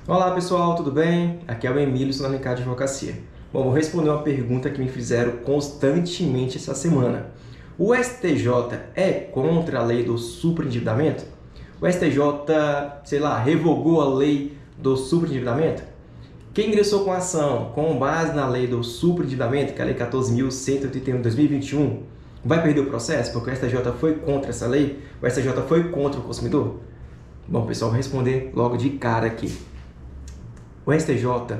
Olá pessoal, tudo bem? Aqui é o Emílio, sou da Mercado de Advocacia. Bom, vou responder uma pergunta que me fizeram constantemente essa semana. O STJ é contra a lei do superendividamento? O STJ, revogou a lei do superendividamento? Quem ingressou com a ação com base na lei do superendividamento, que é a lei 14.181 de 2021, vai perder o processo porque o STJ foi contra essa lei? O STJ foi contra o consumidor? Bom, pessoal, vou responder logo de cara aqui. O STJ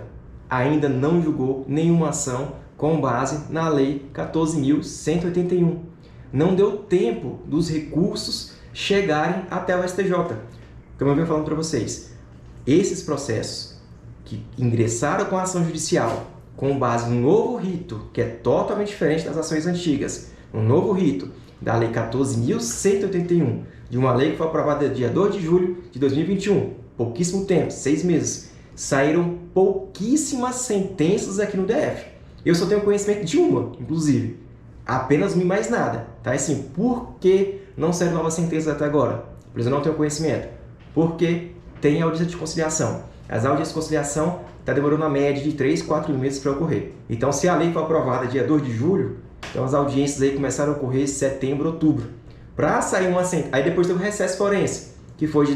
ainda não julgou nenhuma ação com base na Lei 14.181. Não deu tempo dos recursos chegarem até o STJ. Como eu venho falando para vocês, esses processos que ingressaram com a ação judicial com base no novo rito, que é totalmente diferente das ações antigas, um novo rito da Lei 14.181, de uma lei que foi aprovada dia 2 de julho de 2021, pouquíssimo tempo, 6 meses, saíram pouquíssimas sentenças aqui no DF. Eu só tenho conhecimento de uma, inclusive. Apenas uma e mais nada. Tá? Assim, por que não saíram novas sentenças até agora? Por isso eu não tenho conhecimento. Porque tem audiência de conciliação. As audiências de conciliação estão demorando uma média de 3, 4 meses para ocorrer. Então, se a lei foi aprovada dia 2 de julho, então as audiências aí começaram a ocorrer em setembro, outubro. Para sair uma sentença, aí depois teve o recesso forense, que foi de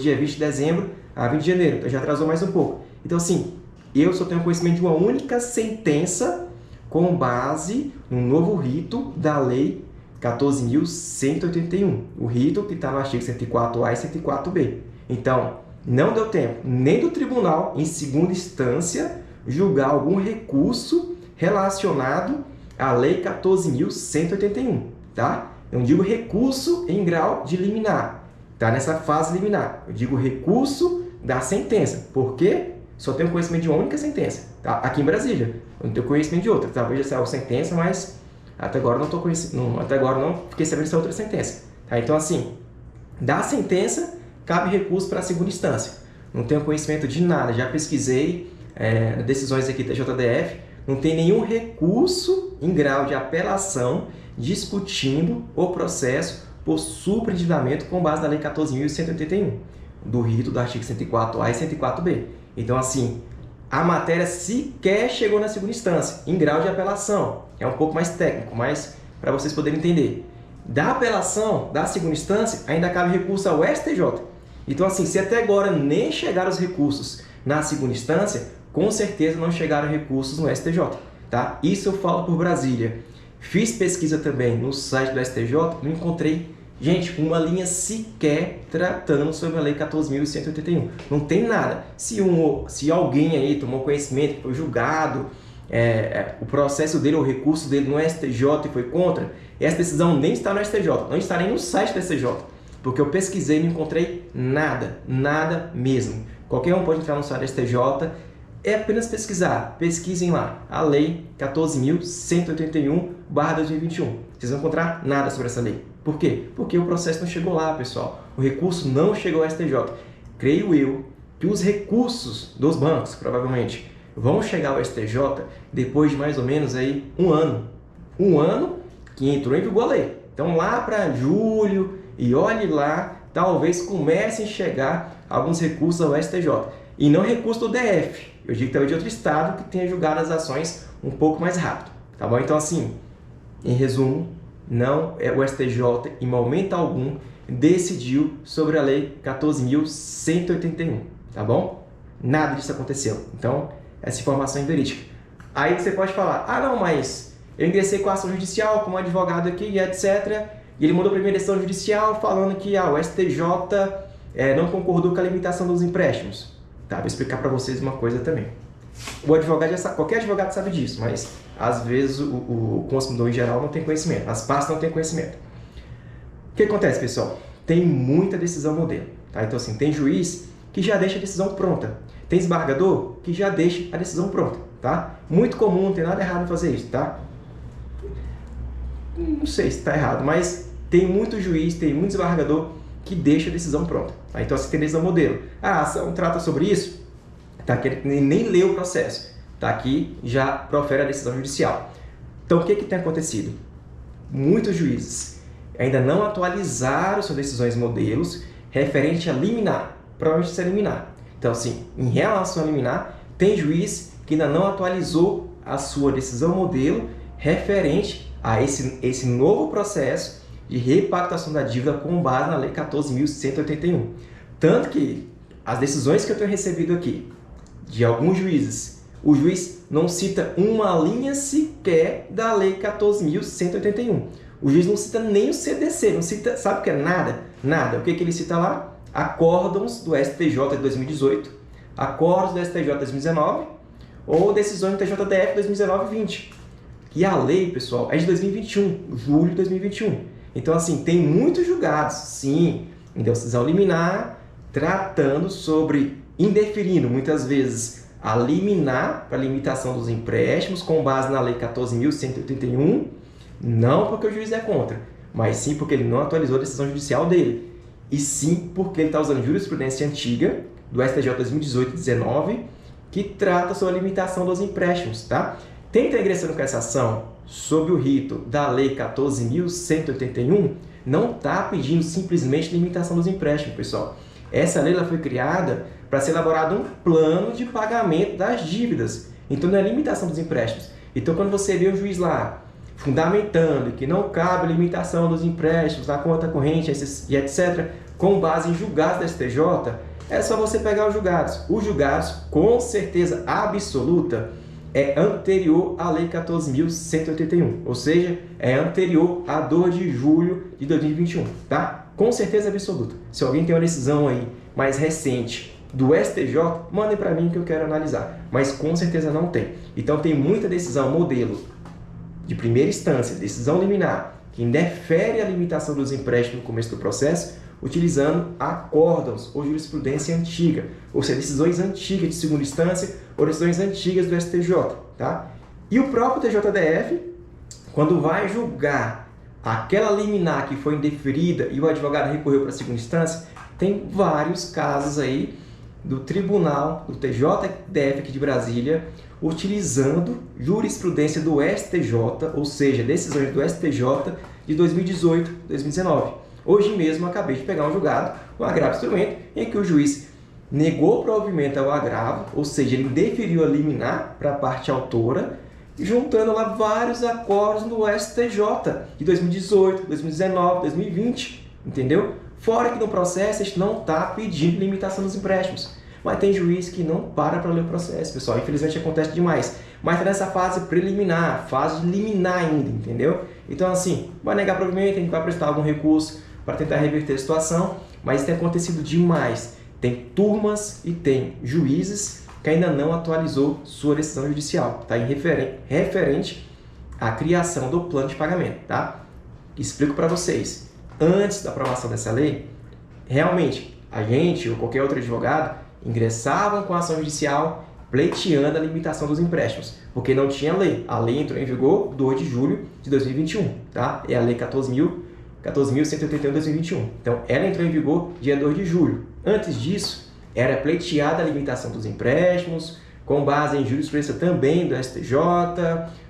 dia 20 de dezembro a 20 de janeiro, então já atrasou mais um pouco. Então, assim, eu só tenho conhecimento de uma única sentença com base no novo rito da Lei 14.181, o rito que está no artigo 104A e 104B. Então, não deu tempo nem do tribunal, em segunda instância, julgar algum recurso relacionado à Lei 14.181, tá? Eu não digo recurso em grau de liminar, tá? Nessa fase liminar. Eu digo recurso da sentença. Por quê? Só tenho conhecimento de uma única sentença, tá? Aqui em Brasília. Eu não tenho conhecimento de outra. Talvez já saiu sentença, mas até agora não estou conhecendo, até agora não fiquei sabendo dessa outra sentença. Tá? Então, assim, da sentença, cabe recurso para a segunda instância. Não tenho conhecimento de nada. Já pesquisei decisões aqui da JDF. Não tem nenhum recurso em grau de apelação discutindo o processo por superendividamento com base na Lei 14.181, do rito do artigo 104A e 104B. Então, assim, a matéria sequer chegou na segunda instância, em grau de apelação. É um pouco mais técnico, mas para vocês poderem entender. Da apelação, da segunda instância, ainda cabe recurso ao STJ. Então, assim, se até agora nem chegaram os recursos na segunda instância, com certeza não chegaram recursos no STJ. Tá? Isso eu falo por Brasília. Fiz pesquisa também no site do STJ, não encontrei, gente, uma linha sequer tratando sobre a Lei 14.181. Não tem nada. Se alguém aí tomou conhecimento, que foi julgado, o processo dele, o recurso dele no STJ e foi contra, essa decisão nem está no STJ, não está nem no site do STJ, porque eu pesquisei e não encontrei nada, nada mesmo. Qualquer um pode entrar no site do STJ, é apenas pesquisar. Pesquisem lá, a Lei 14.181/2021. Vocês vão encontrar nada sobre essa lei. Por quê? Porque o processo não chegou lá, pessoal. O recurso não chegou ao STJ. Creio eu que os recursos dos bancos, provavelmente, vão chegar ao STJ depois de mais ou menos aí um ano. Um ano que entrou em vigor a lei. Então, lá para julho, e olhe lá, talvez comecem a chegar alguns recursos ao STJ. E não recurso do DF. Eu digo também de outro estado que tenha julgado as ações um pouco mais rápido. Tá bom? Então, assim, em resumo, não é o STJ, em momento algum, decidiu sobre a Lei 14.181. Tá bom? Nada disso aconteceu. Então, essa informação é verídica. Aí você pode falar, ah, não, mas eu ingressei com a ação judicial como advogado aqui e etc. E ele mandou a primeira decisão judicial falando que o STJ não concordou com a limitação dos empréstimos. Tá, vou explicar para vocês uma coisa também. O advogado já sabe, qualquer advogado sabe disso, mas às vezes o consumidor em geral não tem conhecimento, as partes não têm conhecimento. O que acontece, pessoal? Tem muita decisão modelo. Tá? Então, assim, tem juiz que já deixa a decisão pronta. Tem desembargador que já deixa a decisão pronta. Tá? Muito comum, não tem nada errado em fazer isso. Tá? Não sei se está errado, mas tem muito juiz, tem muito desembargador que deixa a decisão pronta. Tá? Então, assim, tem decisão modelo. A ação trata sobre isso, tá? Que ele nem leu o processo. Tá? Aqui já profere a decisão judicial. Então, o que tem acontecido? Muitos juízes ainda não atualizaram suas decisões modelos referente a liminar. Provavelmente isso é liminar. Então, assim, em relação a liminar, tem juiz que ainda não atualizou a sua decisão modelo referente a esse novo processo de repactuação da dívida com base na Lei 14.181. Tanto que as decisões que eu tenho recebido aqui de alguns juízes, o juiz não cita uma linha sequer da Lei 14.181. O juiz não cita nem o CDC, não cita, sabe o que é nada? Nada. O que ele cita lá? Acórdãos do STJ de 2018, acordos do STJ de 2019 ou decisões do TJDF 2019-20. E a lei, pessoal, é de 2021, julho de 2021. Então, assim, tem muitos julgados, sim, em decisão liminar, tratando sobre, indeferindo, muitas vezes, a liminar para limitação dos empréstimos com base na Lei 14.181, não porque o juiz é contra, mas sim porque ele não atualizou a decisão judicial dele. E sim porque ele está usando jurisprudência antiga, do STJ 2018-19, que trata sobre a limitação dos empréstimos, tá? Tem estar ingressando com essa ação sob o rito da Lei 14.181, não está pedindo simplesmente limitação dos empréstimos, pessoal. Essa lei ela foi criada para ser elaborado um plano de pagamento das dívidas. Então, não é limitação dos empréstimos. Então, quando você vê o juiz lá fundamentando que não cabe limitação dos empréstimos na conta corrente e etc., com base em julgados da STJ, é só você pegar os julgados. Os julgados, com certeza absoluta, é anterior à Lei 14.181, ou seja, é anterior a 2 de julho de 2021, tá? Com certeza absoluta. Se alguém tem uma decisão aí mais recente do STJ, mandem para mim que eu quero analisar, mas com certeza não tem. Então tem muita decisão modelo de primeira instância, decisão liminar, que indefere a limitação dos empréstimos no começo do processo, utilizando acórdãos ou jurisprudência antiga, ou seja, decisões antigas de segunda instância ou decisões antigas do STJ, tá? E o próprio TJDF, quando vai julgar aquela liminar que foi indeferida e o advogado recorreu para a segunda instância, tem vários casos aí do tribunal, do TJDF aqui de Brasília, utilizando jurisprudência do STJ, ou seja, decisões do STJ de 2018, 2019. Hoje mesmo acabei de pegar um julgado, um agravo instrumento, em que o juiz negou provimento ao agravo, ou seja, ele deferiu a liminar para a parte autora, juntando lá vários acordos no STJ de 2018, 2019, 2020, entendeu? Fora que no processo a gente não está pedindo limitação dos empréstimos. Mas tem juiz que não para ler o processo, pessoal. Infelizmente acontece demais. Mas está nessa fase preliminar, fase de liminar ainda, entendeu? Então, assim, vai negar provimento, a gente vai prestar algum recurso para tentar reverter a situação, mas isso tem acontecido demais. Tem turmas e tem juízes que ainda não atualizou sua decisão judicial, tá? Referente à criação do plano de pagamento, tá? Explico para vocês. Antes da aprovação dessa lei, realmente, a gente ou qualquer outro advogado ingressavam com a ação judicial pleiteando a limitação dos empréstimos, porque não tinha lei. A lei entrou em vigor 2 de julho de 2021, tá? É a Lei 14.181 de 2021. Então, ela entrou em vigor dia 2 de julho. Antes disso, era pleiteada a limitação dos empréstimos, com base em jurisprudência também do STJ,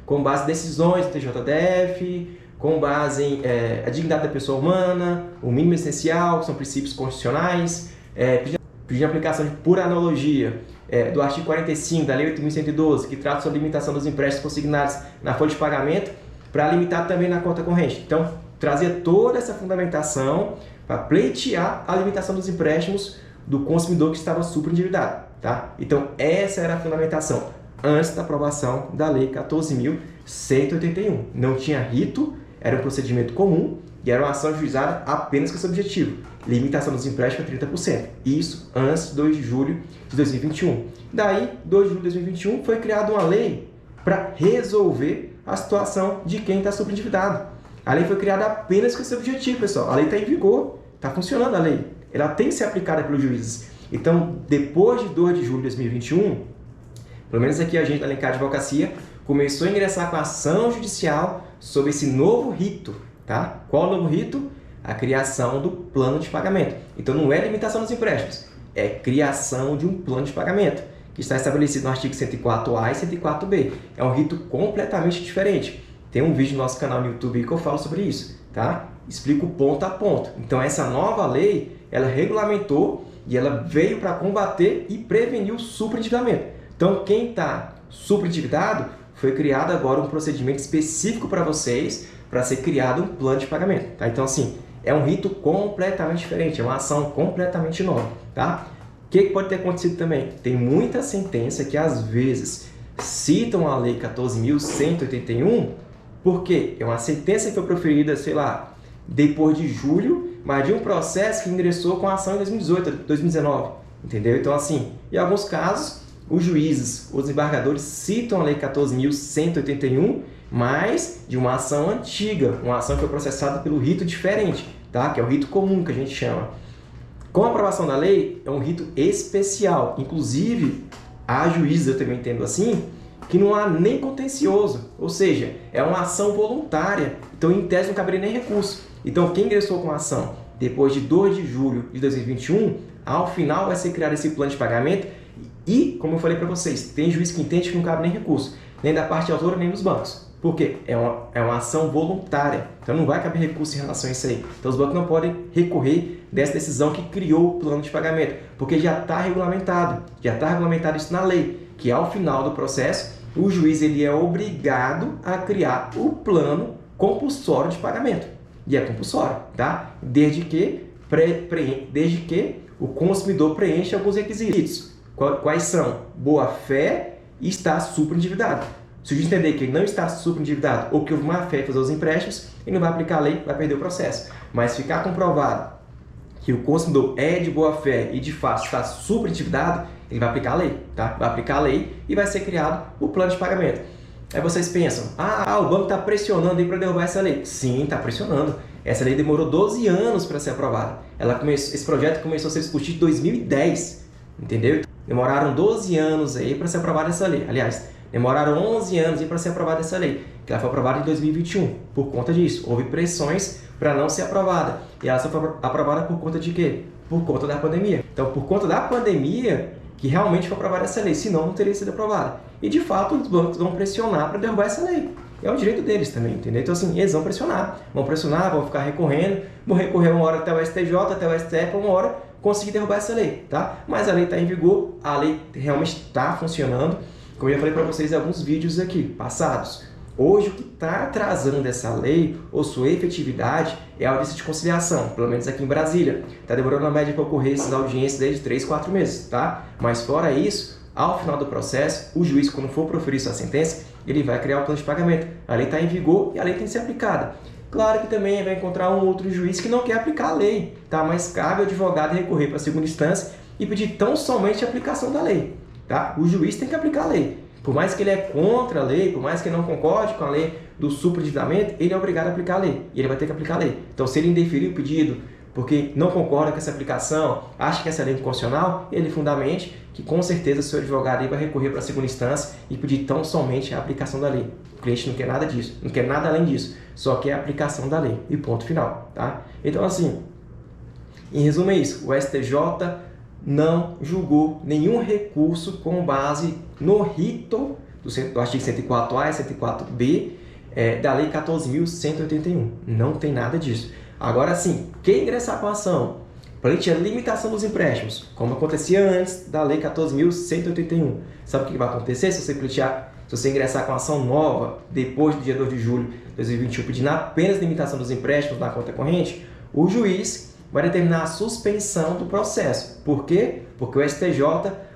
com base em decisões do TJDF, com base em a dignidade da pessoa humana, o mínimo essencial, que são princípios constitucionais, pedindo aplicação por analogia do artigo 45 da Lei 8.112, que trata sobre a limitação dos empréstimos consignados na folha de pagamento, para limitar também na conta corrente. Então, trazia toda essa fundamentação para pleitear a limitação dos empréstimos do consumidor que estava superendividado, tá? Então, essa era a fundamentação antes da aprovação da Lei 14.181. Não tinha rito, era um procedimento comum e era uma ação juizada apenas com esse objetivo: limitação dos empréstimos a 30%. Isso antes de 2 de julho de 2021. Daí, 2 de julho de 2021, foi criada uma lei para resolver a situação de quem está superendividado. A lei foi criada apenas com esse objetivo, pessoal. A lei está em vigor, está funcionando a lei. Ela tem que ser aplicada pelos juízes. Então, depois de 2 de julho de 2021, pelo menos aqui a gente da Alencar Advocacia começou a ingressar com a ação judicial sobre esse novo rito, tá? Qual o novo rito? A criação do plano de pagamento. Então, não é limitação dos empréstimos, é criação de um plano de pagamento, que está estabelecido no artigo 104A e 104B. É um rito completamente diferente. Tem um vídeo no nosso canal no YouTube que eu falo sobre isso, tá? Explico ponto a ponto. Então, essa nova lei, ela regulamentou e ela veio para combater e prevenir o superendividamento. Então, quem está superendividado, foi criado agora um procedimento específico para vocês, para ser criado um plano de pagamento. Tá? Então, assim, é um rito completamente diferente, é uma ação completamente nova. Tá? O que pode ter acontecido também? Tem muita sentença que, às vezes, citam a Lei 14.181, porque é uma sentença que foi proferida, sei lá, depois de julho, mas de um processo que ingressou com a ação em 2018, 2019, entendeu? Então, assim, em alguns casos, os juízes, os desembargadores citam a Lei 14.181, mas de uma ação antiga, uma ação que foi processada pelo rito diferente, tá? Que é o rito comum que a gente chama. Com a aprovação da lei, é um rito especial. Inclusive, há juízes, eu também entendo assim, que não há nem contencioso, ou seja, é uma ação voluntária, então em tese não caberia nem recurso. Então quem ingressou com a ação depois de 2 de julho de 2021, ao final vai ser criado esse plano de pagamento e, como eu falei para vocês, tem juiz que entende que não cabe nem recurso, nem da parte autora, nem dos bancos. Por quê? É uma ação voluntária, então não vai caber recurso em relação a isso aí. Então os bancos não podem recorrer dessa decisão que criou o plano de pagamento, porque já está regulamentado isso na lei, que ao final do processo, o juiz ele é obrigado a criar o plano compulsório de pagamento. E é compulsório, tá? Desde que o consumidor preencha alguns requisitos. Quais são? Boa-fé e estar superendividado. Se o juiz entender que ele não está superendividado ou que houve má-fé em fazer os empréstimos, ele não vai aplicar a lei, vai perder o processo. Mas se ficar comprovado que o consumidor é de boa-fé e de fato está superendividado, ele vai aplicar a lei, tá? Vai aplicar a lei e vai ser criado o plano de pagamento. Aí vocês pensam, o banco está pressionando aí para derrubar essa lei. Sim, está pressionando. Essa lei demorou 12 anos para ser aprovada. Esse projeto começou a ser discutido em 2010, entendeu? Demoraram 12 anos aí para ser aprovada essa lei. Aliás, demoraram 11 anos aí para ser aprovada essa lei, que ela foi aprovada em 2021. Por conta disso, houve pressões para não ser aprovada. E ela só foi aprovada por conta de quê? Por conta da pandemia. Então, por conta da pandemia, que realmente foi aprovada essa lei, senão não teria sido aprovada. E, de fato, os bancos vão pressionar para derrubar essa lei. É o direito deles também, entendeu? Então, assim, eles vão pressionar, vão ficar recorrendo, vão recorrer uma hora até o STJ, até o STF, uma hora conseguir derrubar essa lei, tá? Mas a lei está em vigor, a lei realmente está funcionando, como eu já falei para vocês em alguns vídeos aqui, passados. Hoje, o que está atrasando essa lei, ou sua efetividade, é a audiência de conciliação, pelo menos aqui em Brasília. Está demorando, na média, para ocorrer essas audiências desde 3, 4 meses, tá? Mas, fora isso, ao final do processo, o juiz, quando for proferir sua sentença, ele vai criar o plano de pagamento. A lei está em vigor e a lei tem que ser aplicada. Claro que também vai encontrar um outro juiz que não quer aplicar a lei, tá? Mas cabe ao advogado recorrer para a segunda instância e pedir tão somente a aplicação da lei, tá? O juiz tem que aplicar a lei. Por mais que ele é contra a lei, por mais que ele não concorde com a lei do superendividamento, ele é obrigado a aplicar a lei. E ele vai ter que aplicar a lei. Então, se ele indeferir o pedido porque não concorda com essa aplicação, acha que essa lei é inconstitucional, ele fundamente que com certeza o seu advogado aí vai recorrer para a segunda instância e pedir tão somente a aplicação da lei. O cliente não quer nada disso, não quer nada além disso, só quer a aplicação da lei. E ponto final, tá? Então, assim, em resumo é isso. O STJ não julgou nenhum recurso com base no rito do artigo 104A e 104B da Lei 14.181. Não tem nada disso. Agora sim, quem ingressar com a ação perante a limitação dos empréstimos, como acontecia antes da Lei 14.181, sabe o que vai acontecer se você ingressar com a ação nova depois do dia 2 de julho de 2021, pedindo apenas limitação dos empréstimos na conta corrente? O juiz vai determinar a suspensão do processo. Por quê? Porque o STJ,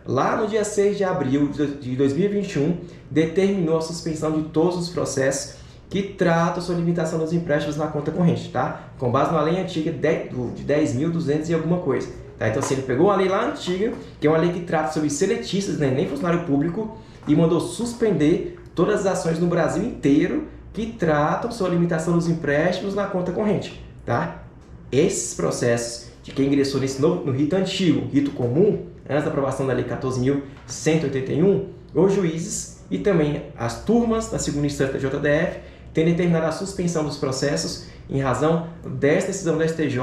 lá no dia 6 de abril de 2021, determinou a suspensão de todos os processos que tratam sobre limitação dos empréstimos na conta corrente, tá? Com base na lei antiga de 10.200 e alguma coisa. Tá? Então, se ele pegou uma lei lá antiga, que é uma lei que trata sobre seletistas, né, nem funcionário público, e mandou suspender todas as ações no Brasil inteiro que tratam sobre a limitação dos empréstimos na conta corrente, tá? Esses processos de quem ingressou no rito antigo, rito comum, antes da aprovação da Lei 14.181, os juízes e também as turmas da segunda instância da JDF têm determinado a suspensão dos processos em razão desta decisão da STJ,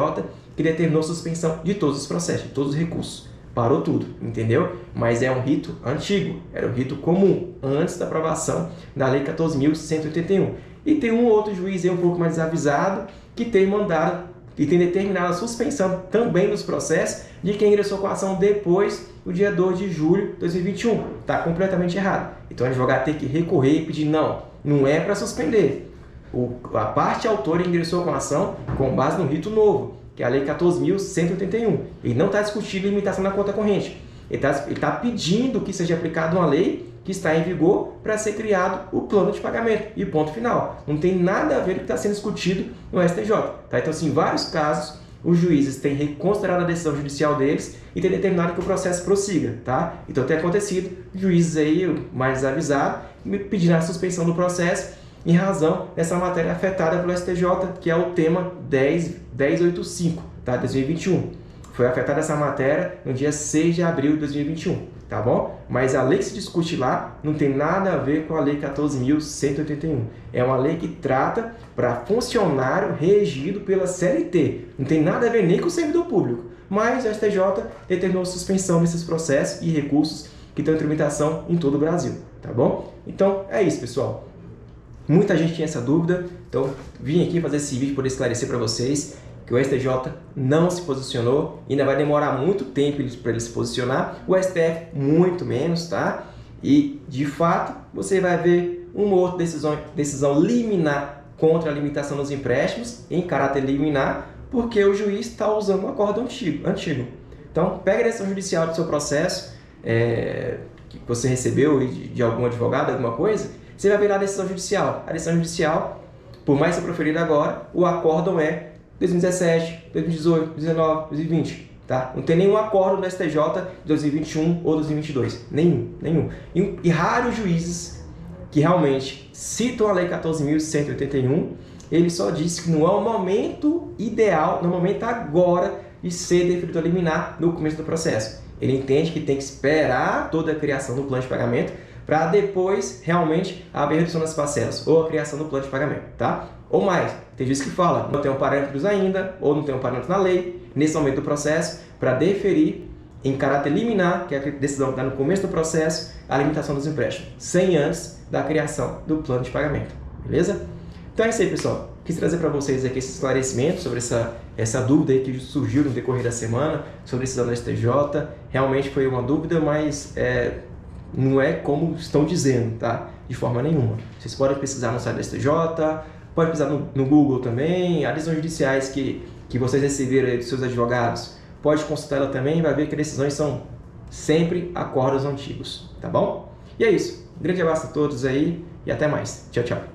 que determinou a suspensão de todos os processos, de todos os recursos. Parou tudo, entendeu? Mas é um rito antigo, era o rito comum, antes da aprovação da Lei 14.181. E tem um outro juiz aí um pouco mais avisado, que tem mandado e tem determinado a suspensão também dos processos de quem ingressou com a ação depois do dia 2 de julho de 2021. Está completamente errado. Então o advogado tem que recorrer e pedir, não é para suspender. A parte autora ingressou com a ação com base no rito novo, que é a Lei 14.181. Ele não está discutindo limitação na conta corrente. Ele está pedindo que seja aplicada uma lei que está em vigor para ser criado o plano de pagamento. E ponto final. Não tem nada a ver com o que está sendo discutido no STJ. Tá? Então, assim, em vários casos, os juízes têm reconsiderado a decisão judicial deles e têm determinado que o processo prossiga. Tá? Então, tem acontecido juízes aí mais desavisados pedindo a suspensão do processo em razão dessa matéria afetada pelo STJ, que é o tema 1085, tá? 2021. Foi afetada essa matéria no dia 6 de abril de 2021. Tá bom? Mas a lei que se discute lá não tem nada a ver com a Lei 14.181. É uma lei que trata para funcionário regido pela CLT. Não tem nada a ver nem com o servidor público. Mas o STJ determinou suspensão desses processos e recursos que estão em tramitação em todo o Brasil. Tá bom? Então, é isso, pessoal. Muita gente tinha essa dúvida, então vim aqui fazer esse vídeo para poder esclarecer para vocês que o STJ não se posicionou, ainda vai demorar muito tempo para ele se posicionar, o STF muito menos, tá? E, de fato, você vai ver uma outra decisão liminar contra a limitação dos empréstimos, em caráter liminar, porque o juiz está usando um acordo antigo. Então, pega a decisão judicial do seu processo, que você recebeu de algum advogado, alguma coisa, você vai ver lá a decisão judicial. A decisão judicial, por mais que seja proferida agora, o acórdão é 2017, 2018, 2019, 2020, tá? Não tem nenhum acordo no STJ de 2021 ou 2022, nenhum. E raros juízes que realmente citam a Lei 14.181, ele só disse que não é o momento ideal, no momento agora, de ser deferido a liminar no começo do processo. Ele entende que tem que esperar toda a criação do plano de pagamento para depois realmente haver redução das parcelas ou a criação do plano de pagamento, tá? Ou mais, tem juiz que fala, não tem parâmetros ainda, ou não tem parâmetro na lei, nesse momento do processo, para deferir em caráter liminar, que é a decisão que está no começo do processo, a limitação dos empréstimos, sem antes da criação do plano de pagamento, beleza? Então é isso aí, pessoal. Quis trazer para vocês aqui esse esclarecimento sobre essa dúvida aí que surgiu no decorrer da semana, sobre a decisão da STJ. Realmente foi uma dúvida, mas não é como estão dizendo, tá? De forma nenhuma. Vocês podem pesquisar no site da STJ, pode pesquisar no Google também, as decisões judiciais que vocês receberam aí dos seus advogados, pode consultar ela também, vai ver que as decisões são sempre acordos antigos, tá bom? E é isso. Um grande abraço a todos aí e até mais. Tchau, tchau.